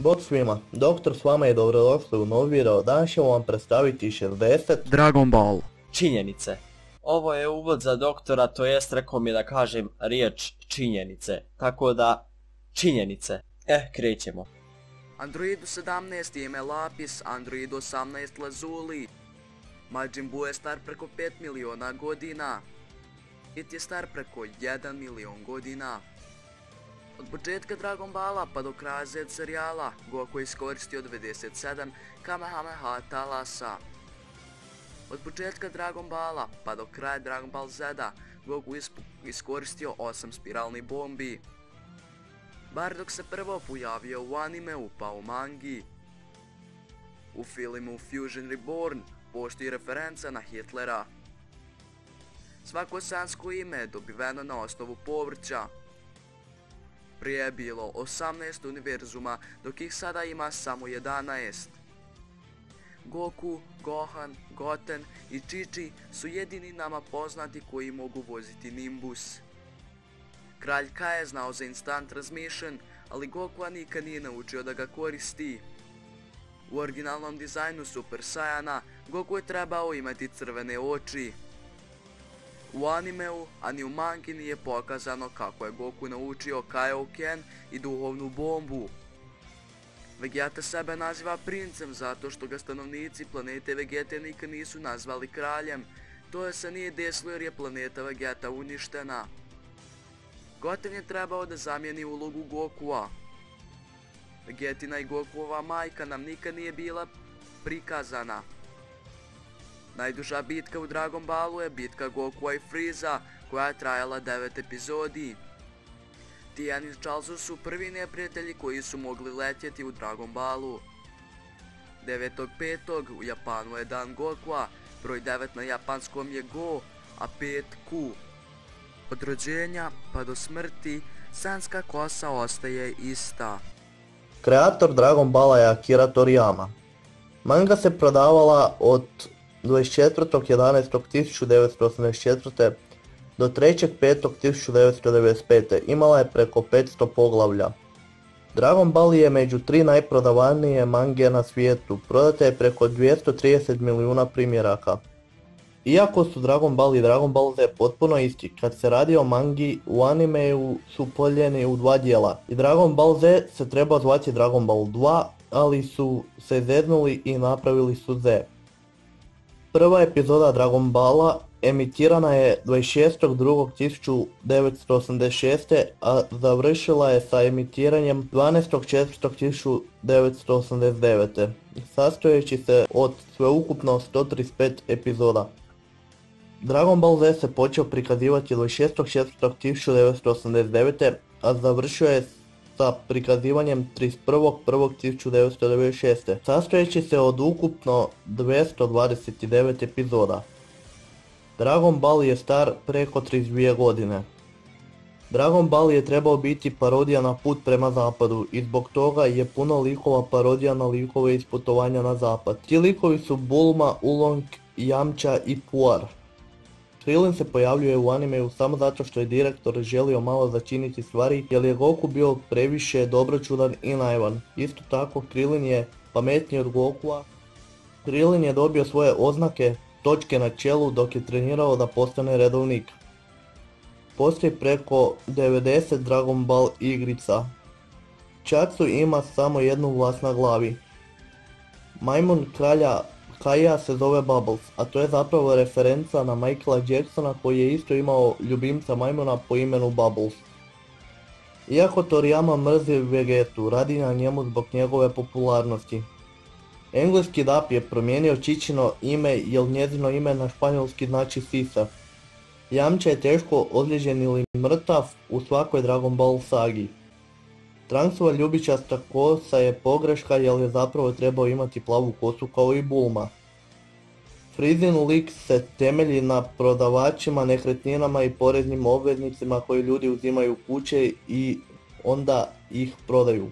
Bog svima, doktor s vama je dobrodošli u novi video. Danas ćemo vam predstaviti 60 Dragon Ball. Činjenice. Ovo je uvod za doktora, to jest rekao mi da kažem riječ činjenice. Tako da, činjenice. Krećemo. Android 17 je ime Lapis, Android 18 Lazuli. Majin Buu je star preko 5 miliona godina. It je star preko 1 milion godina. Od početka Dragon Balla pa do kraja Z serijala, Goku je iskoristio 97 Kamehameha talasa. Od početka Dragon Balla pa do kraja Dragon Ball Z-a, Goku iskoristio 8 spiralnih bombi. Bardock se prvo pojavio u animeu pa u mangi. U filmu Fusion Reborn postoji referenca na Hitlera. Svako sansko ime je dobiveno na osnovu povrća. Prije je bilo 18 univerzuma, dok ih sada ima samo 11. Goku, Gohan, Goten i Chi-Chi su jedini nama poznati koji mogu voziti Nimbus. Kralj Kai je znao za Instant Transmission, ali Goku nikad nije naučio da ga koristi. U originalnom dizajnu Super Saiyana, Goku je trebao imati crvene oči. U animeu, a ni u mangi nije pokazano kako je Goku naučio Kaioken i duhovnu bombu. Vegeta sebe naziva princem zato što ga stanovnici planete Vegete nikad nisu nazvali kraljem. To se nije desilo jer je planeta Vegeta uništena. Goten je trebao da zamijeni ulogu Gokua. Vegetina i Gokuova majka nam nikad nije bila prikazana. Najduža bitka u Dragon Ballu je bitka Gokua i Freeza, koja je trajala 9 epizodi. Tien i Chaozu su prvi neprijatelji koji su mogli letjeti u Dragon Ballu. 9.5. u Japanu je dan Gokua, broj 9 na japanskom je Go, a 5 Ku. Od rođenja pa do smrti, sanska kosa ostaje ista. Kreator Dragon Balla je Akira Toriyama. Manga se prodavala od 24.11.1984. do 3.5.1995. Imala je preko 500 poglavlja. Dragon Ball je među 3 najprodavanije mange na svijetu, prodata je preko 230 milijuna primjeraka. Iako su Dragon Ball i Dragon Ball Z potpuno isti, kad se radi o mangi, u animeu su podijeljeni u dva dijela i Dragon Ball Z se trebao zvati Dragon Ball 2, ali su se zeznuli i napravili su Z. Prva epizoda Dragon Balla emitirana je 26.2.1986. a završila je sa emitiranjem 12.4.1989. sastojeći se od sveukupno 135 epizoda. Dragon Ball Z se počeo prikazivati 26.4.1989. a završio je sa prikazivanjem 31.1.1996. sastojeći se od ukupno 229 epizoda. Dragon Ball je star preko 32 godine. Dragon Ball je trebao biti parodija na put prema zapadu i zbog toga je puno likova parodija na likove iz putovanja na zapad. Ti likovi su Bulma, Oolong, Yamcha i Puar. Krillin se pojavljuje u animeu samo zato što je direktor želio malo začiniti stvari jer je Goku bio previše dobročudan i naivan. Isto tako Krillin je pametniji od Gokua. Krillin je dobio svoje oznake, točke na čelu dok je trenirao da postane redovnik. Postoji preko 90 Dragon Ball igrica. Chaozu ima samo jednu vlast na glavi. Majmun kralja Kaija se zove Bubbles, a to je zapravo referenca na Michaela Jacksona koji je isto imao ljubimca majmuna po imenu Bubbles. Iako Toriyama mrzi Vegetu, radi na njemu zbog njegove popularnosti. Engleski dub je promijenio Čičino ime jer njezino ime na španjolski znači sisa. Yamcha je teško ozlijeđen ili mrtav u svakoj Dragon Ball sagi. Trunksova ljubičasta kosa je pogreška jer je zapravo trebao imati plavu kosu kao i Bulma. Freezin lik se temelji na prodavačima, nekretninama i poreznim obveznicima koji ljudi uzimaju kuće i onda ih prodaju.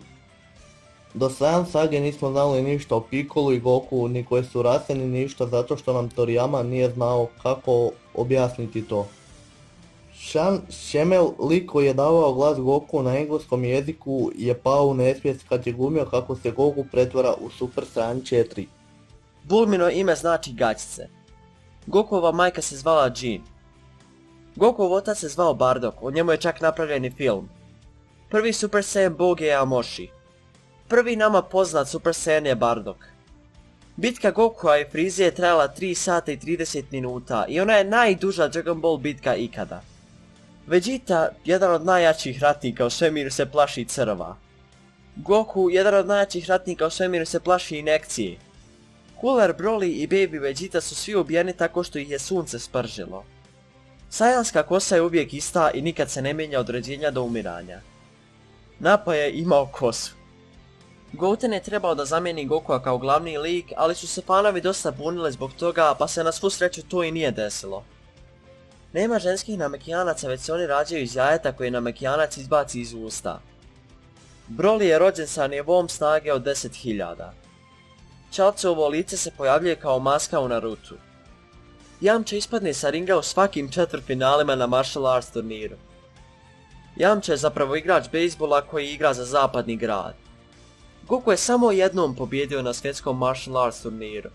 Do Saiyan sage nismo znali ništa o Piccolu i Goku ni koje su rase ni ništa zato što nam Toriyama nije znao kako objasniti to. Sean Schemmel, lik koji je davao glas Goku na engleskom jeziku, je pao u nesvijest kad je glumio kako se Goku pretvara u Super Saiyan 4. Bulmino ime znači gaćice. Gokuova majka se zvala Jean. Gokuov otac se zvao Bardock, o njemu je čak napravljen i film. Prvi Super Saiyan bog je Amoshi. Prvi nama poznat Super Saiyan je Bardock. Bitka Gokua i Frize je trajala 3 sata i 30 minuta i ona je najduža Dragon Ball bitka ikada. Vegeta, jedan od najjačih ratnika u svemiru, se plaši crva. Goku, jedan od najjačih ratnika u svemiru, se plaši injekcije. Cooler Broly i Baby Vegeta su svi ubijeni tako što ih je sunce spržilo. Saiyanska kosa je uvijek ista i nikad se ne mijenja od rođenja do umiranja. Nappa je imao kosu. Goten je trebao da zamijeni Gokua kao glavni lik, ali su se fanovi dosta bunili zbog toga, pa se na svu sreću to i nije desilo. Nema ženskih namekijanaca, već se oni rađaju iz jajeta koje namekijanac izbaci iz usta. Broly je rođen sa nivom snage od 10.000. Chaozovo lice se pojavljuje kao maska u Narutu. Yamcha ispadne sa ringa u svakim četvrtfinalima na martial arts turniru. Yamcha je zapravo igrač bejsbola koji igra za zapadni grad. Goku je samo jednom pobjedio na svjetskom martial arts turniru.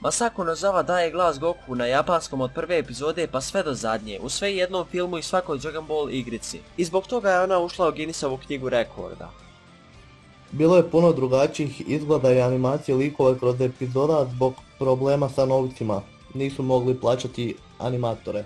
Masako Nozawa daje glas Goku na japanskom od prve epizode pa sve do zadnje, u sve jednom filmu i svakoj Dragon Ball igrici. I zbog toga je ona ušla u Guinnessovu knjigu rekorda. Bilo je puno drugačijih izgleda i animacije likova kroz epizoda zbog problema sa novcima. Nisu mogli plaćati animatore.